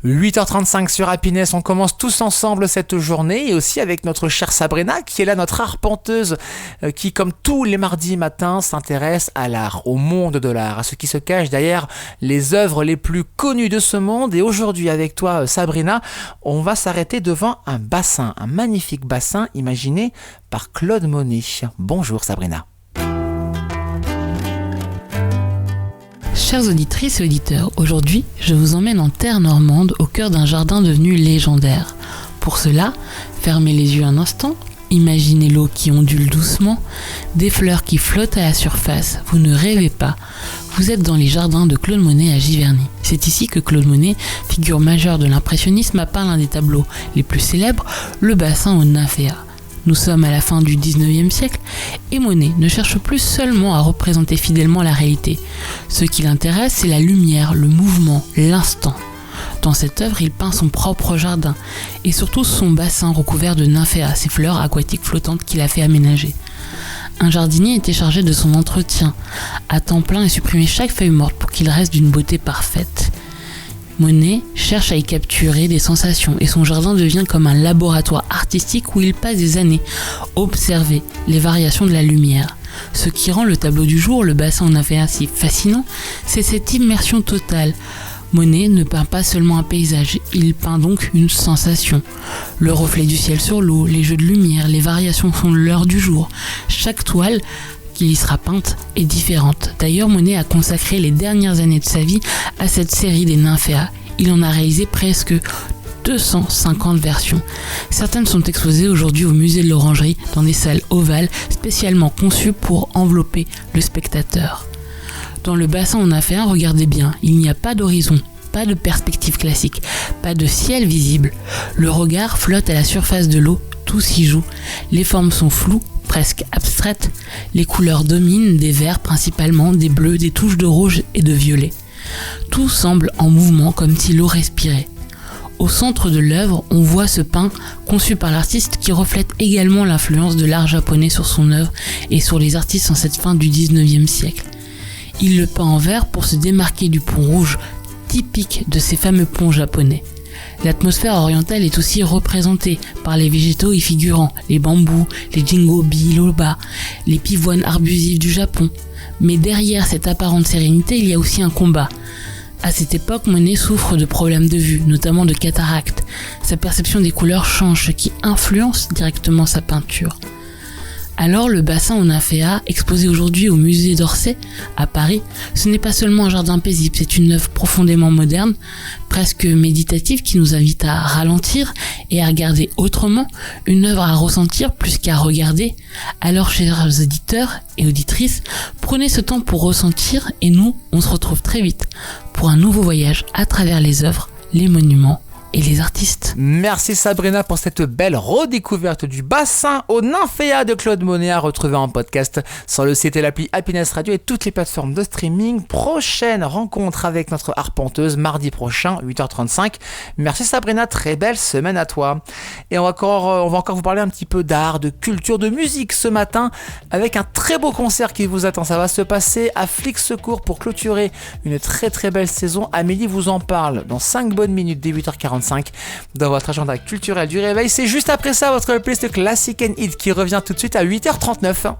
8h35 sur Happiness, on commence tous ensemble cette journée et aussi avec notre chère Sabrina qui est là, notre arpenteuse qui comme tous les mardis matins s'intéresse à l'art, au monde de l'art, à ce qui se cache derrière les œuvres les plus connues de ce monde. Et aujourd'hui avec toi Sabrina, on va s'arrêter devant un bassin, un magnifique bassin imaginé par Claude Monet. Bonjour Sabrina. Chères auditrices et auditeurs, aujourd'hui, je vous emmène en terre normande au cœur d'un jardin devenu légendaire. Pour cela, fermez les yeux un instant, imaginez l'eau qui ondule doucement, des fleurs qui flottent à la surface, vous ne rêvez pas, vous êtes dans les jardins de Claude Monet à Giverny. C'est ici que Claude Monet, figure majeure de l'impressionnisme, a peint l'un des tableaux les plus célèbres, le bassin aux nymphéas. Nous sommes à la fin du 19e siècle et Monet ne cherche plus seulement à représenter fidèlement la réalité. Ce qui l'intéresse, c'est la lumière, le mouvement, l'instant. Dans cette œuvre, il peint son propre jardin et surtout son bassin recouvert de nymphéas, ces fleurs aquatiques flottantes qu'il a fait aménager. Un jardinier était chargé de son entretien, à temps plein et supprimer chaque feuille morte pour qu'il reste d'une beauté parfaite. Monet cherche à y capturer des sensations et son jardin devient comme un laboratoire artistique où il passe des années à observer les variations de la lumière. Ce qui rend le tableau du jour, le bassin en nymphéas si fascinant, c'est cette immersion totale. Monet ne peint pas seulement un paysage, il peint donc une sensation. Le reflet du ciel sur l'eau, les jeux de lumière, les variations font l'heure du jour. Chaque toile qui y sera peinte est différente. D'ailleurs, Monet a consacré les dernières années de sa vie à cette série des nymphéas. Il en a réalisé presque 250 versions. Certaines sont exposées aujourd'hui au musée de l'Orangerie dans des salles ovales spécialement conçues pour envelopper le spectateur. Dans le bassin en nymphéas, regardez bien, il n'y a pas d'horizon, pas de perspective classique, pas de ciel visible. Le regard flotte à la surface de l'eau, tout s'y joue. Les formes sont floues, presque abstraites. Les couleurs dominent, des verts principalement, des bleus, des touches de rouge et de violet. Tout semble en mouvement comme si l'eau respirait. Au centre de l'œuvre, on voit ce pain conçu par l'artiste qui reflète également l'influence de l'art japonais sur son œuvre et sur les artistes en cette fin du 19e siècle. Il le peint en vert pour se démarquer du pont rouge, typique de ces fameux ponts japonais. L'atmosphère orientale est aussi représentée par les végétaux y figurant, les bambous, les ginkgo biloba, les pivoines arbusives du Japon. Mais derrière cette apparente sérénité, il y a aussi un combat. À cette époque, Monet souffre de problèmes de vue, notamment de cataracte. Sa perception des couleurs change, ce qui influence directement sa peinture. Alors le bassin en nymphéas, exposé aujourd'hui au musée d'Orsay, à Paris, ce n'est pas seulement un jardin paisible, c'est une œuvre profondément moderne, presque méditative qui nous invite à ralentir et à regarder autrement, une œuvre à ressentir plus qu'à regarder. Alors chers auditeurs et auditrices, prenez ce temps pour ressentir et nous, on se retrouve très vite pour un nouveau voyage à travers les œuvres, les monuments et les artistes. Merci Sabrina pour cette belle redécouverte du bassin aux nymphéas de Claude Monet à retrouver en podcast sur le site et l'appli Happiness Radio et toutes les plateformes de streaming. Prochaine rencontre avec notre arpenteuse mardi prochain 8h35. Merci Sabrina, très belle semaine à toi. Et on va encore vous parler un petit peu d'art, de culture, de musique ce matin avec un très beau concert qui vous attend. Ça va se passer à Flic Secours pour clôturer une très très belle saison. Amélie vous en parle dans 5 bonnes minutes dès 8h45 dans votre agenda culturel du réveil. C'est juste après ça votre playlist Classic and Hit qui revient tout de suite à 8h39.